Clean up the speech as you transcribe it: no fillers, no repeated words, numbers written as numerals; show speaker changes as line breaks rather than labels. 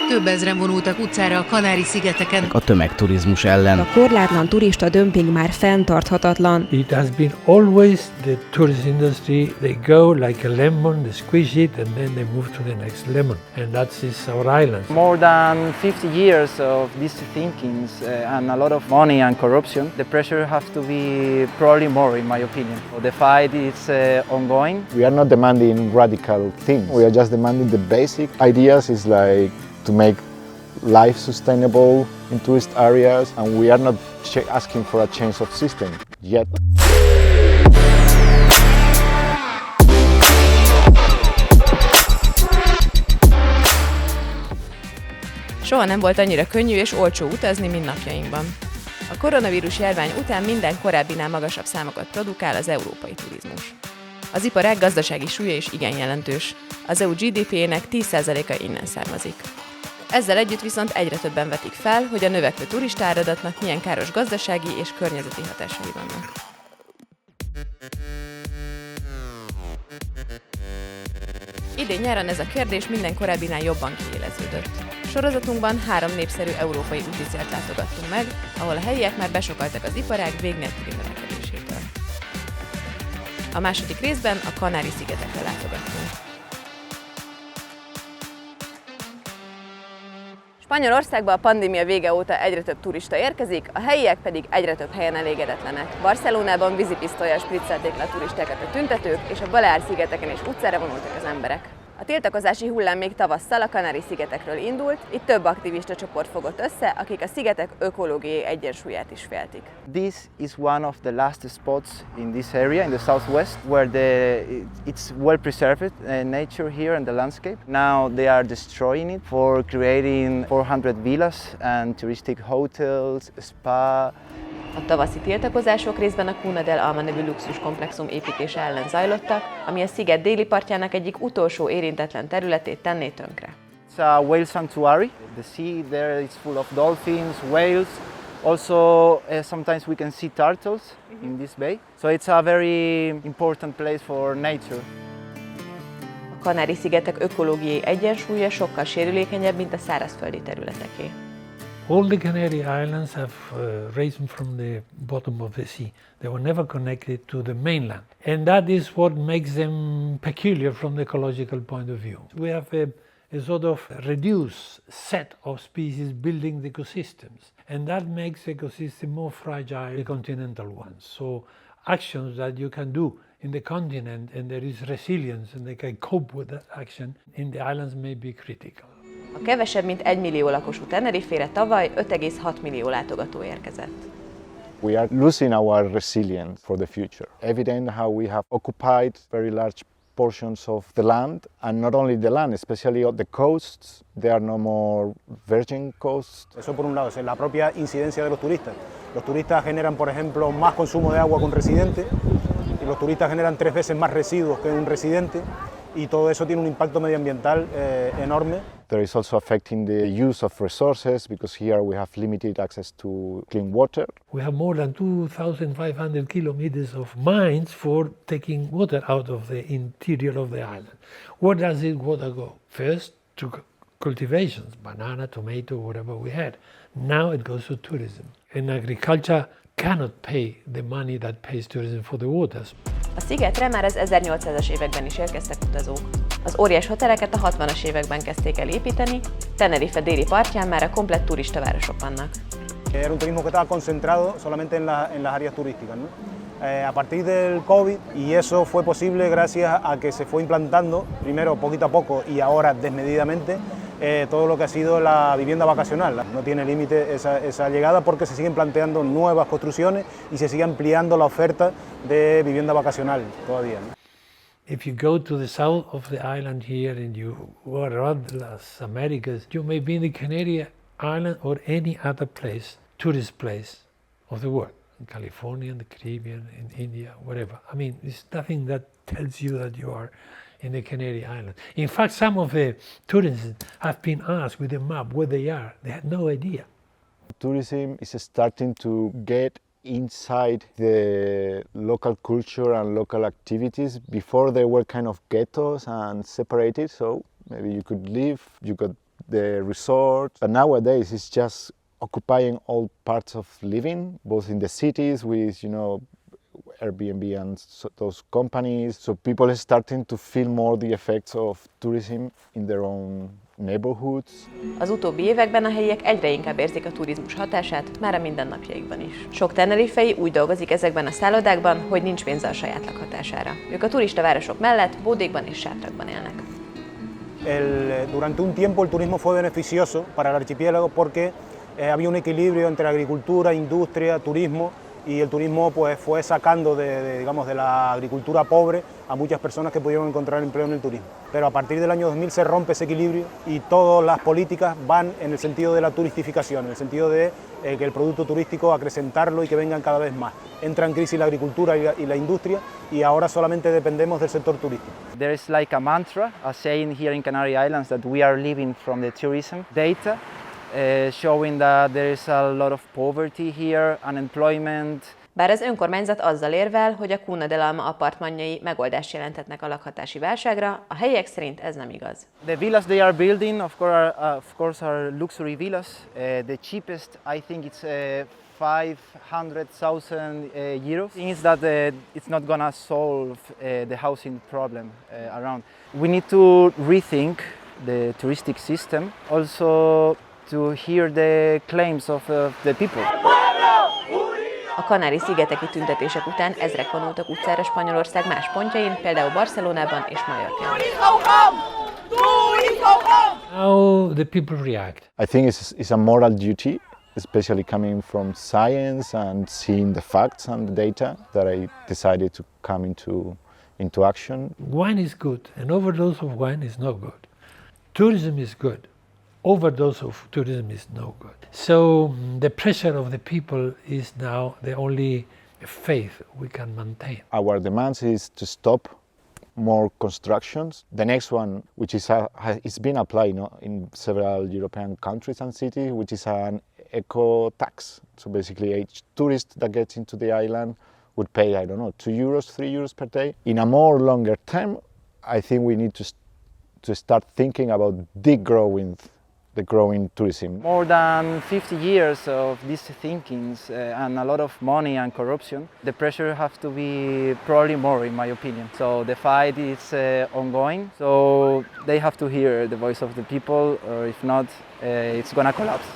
Több ezren vonultak utcára a Kanári-szigeteken.
A tömegturizmus ellen.
A korlátlan turista dömping már fenntarthatatlan.
It has been always the tourist industry, they go like a lemon, they squeeze it and then they move to the next lemon. And that's our island.
More than 50 years of these thinkings and a lot of money and corruption, the pressure has to be probably more in my opinion. The fight is ongoing.
We are not demanding radical things, we are just demanding the basic ideas is like to make life sustainable in tourist areas, and we are not asking for a change of system yet.
Soha nem volt annyira könnyű és olcsó utazni, mint napjainkban. A koronavírus járvány után minden korábbinál magasabb számokat produkál az európai turizmus. Az iparág gazdasági súlya is igen jelentős. Az EU GDP-jének 10%-a innen származik. Ezzel együtt viszont egyre többen vetik fel, hogy a növekvő turistáradatnak milyen káros gazdasági és környezeti hatásai vannak. Idén nyáron ez a kérdés minden korábbinál jobban kiéleződött. Sorozatunkban 3 népszerű európai úticélt látogattunk meg, ahol a helyiek már besokaltak az iparág vég nélküli növekedésétől. A második részben a Kanári-szigetekre látogattunk. Spanyolországba a pandémia vége óta egyre több turista érkezik, a helyiek pedig egyre több helyen elégedetlenek. Barcelonában vízipisztollyal spriccelték le a turistákat a tüntetők, és a Baleár-szigeteken is utcára vonultak az emberek. A tiltakozási hullám még tavasszal a Kanári-szigetekről indult, itt több aktivista csoport fogott össze, akik a szigetek ökológiai egyensúlyát is féltik.
This is one of the last spots in this area, in the southwest, where it's well preserved nature here and the landscape. Now they are destroying it for creating 400 villas and touristic hotels, spa.
A tavaszi tiltakozások részben a Cuna del Alma nevű luxuskomplexum építése ellen zajlottak, ami a sziget déli partjának egyik utolsó érintetlen területét tenné tönkre.
It's a whale sanctuary. The sea there is full of dolphins, whales. Also, sometimes we can see turtles in this bay. So it's a very important place for nature.
A Kanári-szigetek ökológiai egyensúlya sokkal sérülékenyebb, mint a szárazföldi területeké.
All the Canary Islands have risen from the bottom of the sea. They were never connected to the mainland. And that is what makes them peculiar from the ecological point of view. We have a sort of reduced set of species building the ecosystems. And that makes the ecosystem more fragile than the continental ones. So actions that you can do in the continent and there is resilience and they can cope with that action in the islands may be critical.
A kevesebb mint 1 millió lakosú Tenerifére tavaly 5,6 millió látogató érkezett.
We are losing our resilience for the future. Evident how we have occupied very large portions of the land, and not only the land, especially on the coasts, there are no more virgin coasts.
Eso por un lado, es la propia incidencia de los turistas. Los turistas generan, por ejemplo, más consumo de agua que un residente, y los turistas generan 3 veces más residuos que un residente, y todo eso tiene un impacto medioambiental enorme.
There is also affecting the use of resources, because here we have limited access to clean water.
We have more than 2,500 kilometers of mines for taking water out of the interior of the island. Where does this water go? First to cultivations, banana, tomato, whatever we had. Now it goes to tourism. And agriculture cannot pay the money that pays tourism for the waters.
A szigetre már az 1800-as években is érkeztek utazók. Az óriás hoteleket a 60-as években kezdték el építeni, Tenerife déli partján már a komplett turistavárosok vannak.
Era un turismo que estaba concentrado solamente en las áreas turísticas, ¿no? A partir del COVID, y eso fue posible gracias a que se fue implantando, primero poquito a poco y ahora desmedidamente, todo lo que ha sido la vivienda vacacional. No tiene límite esa llegada porque se siguen planteando nuevas construcciones y se sigue ampliando la oferta de vivienda vacacional todavía, ¿no?
If you go to the south of the island here and you go around las Americas, you may be in the Canary Island or any other place, tourist place of the world, in California, in the Caribbean, in India, wherever. I mean, it's nothing that tells you that you are in the Canary Islands. In fact, some of the tourists have been asked with a map where they are. They had no idea.
Tourism is starting to get inside the local culture and local activities. Before they were kind of ghettos and separated, so maybe you could live, you got the resorts. But nowadays it's just occupying all parts of living, both in the cities with, Airbnb and those companies. So people are starting to feel more the effects of tourism in their own neighborhoods.
Az utóbbi években a helyiek egyre inkább érzik a turizmus hatását, már a mindennapjaikban is. Sok tenerifei úgy dolgozik ezekben a szállodákban, hogy nincs pénze a saját lakhatására. Ők a turistavárosok mellett bódékban és sátrakban élnek.
Durante un tiempo el turismo fue beneficioso para el archipiélago porque había un equilibrio entre agricultura, industria, turismo, y el turismo pues fue sacando de la agricultura pobre a muchas personas que pudieron encontrar empleo en el turismo. Pero a partir del año 2000 se rompe ese equilibrio y todas las políticas van en el sentido de la turistificación, en el sentido de que el producto turístico acrecentarlo y que vengan cada vez más. Entra en crisis la agricultura y la industria y ahora solamente dependemos del sector turístico.
There is like a mantra, a saying here in Canary Islands that we are living from the tourism data. Showing that there is a lot of poverty here, unemployment.
Bár az önkormányzat azzal érvel, hogy a Cuna del Alma apartmanjai megoldást jelentetnek a lakhatási válságra, a helyiek szerint ez nem igaz.
The villas they are building, of course, are luxury villas. The cheapest, I think, it's 500,000 euros. Means that it's not gonna solve the housing problem around. We need to rethink the touristic system. Also, to hear the claims of the people.
A Kanári-szigeteki tüntetések után ezrek vonultak utcára Spanyolország más pontjain, például Barcelonában és Mallorcán.
How the people react?
I think it's a moral duty, especially coming from science and seeing the facts and the data, that I decided to come into action.
Wine is good, an overdose of wine is no good. Tourism is good. Overdose of tourism is no good. So the pressure of the people is now the only faith we can maintain.
Our demands is to stop more constructions. The next one, which it's been applied in several European countries and cities, which is an eco tax. So basically each tourist that gets into the island would pay, I don't know, 2 euros, 3 euros per day. In a more longer term, I think we need to start thinking about the growing tourism.
More than 50 years of these thinkings and a lot of money and corruption. The pressure has to be probably more, in my opinion. So the fight is ongoing. So they have to hear the voice of the people, or if not, it's gonna collapse.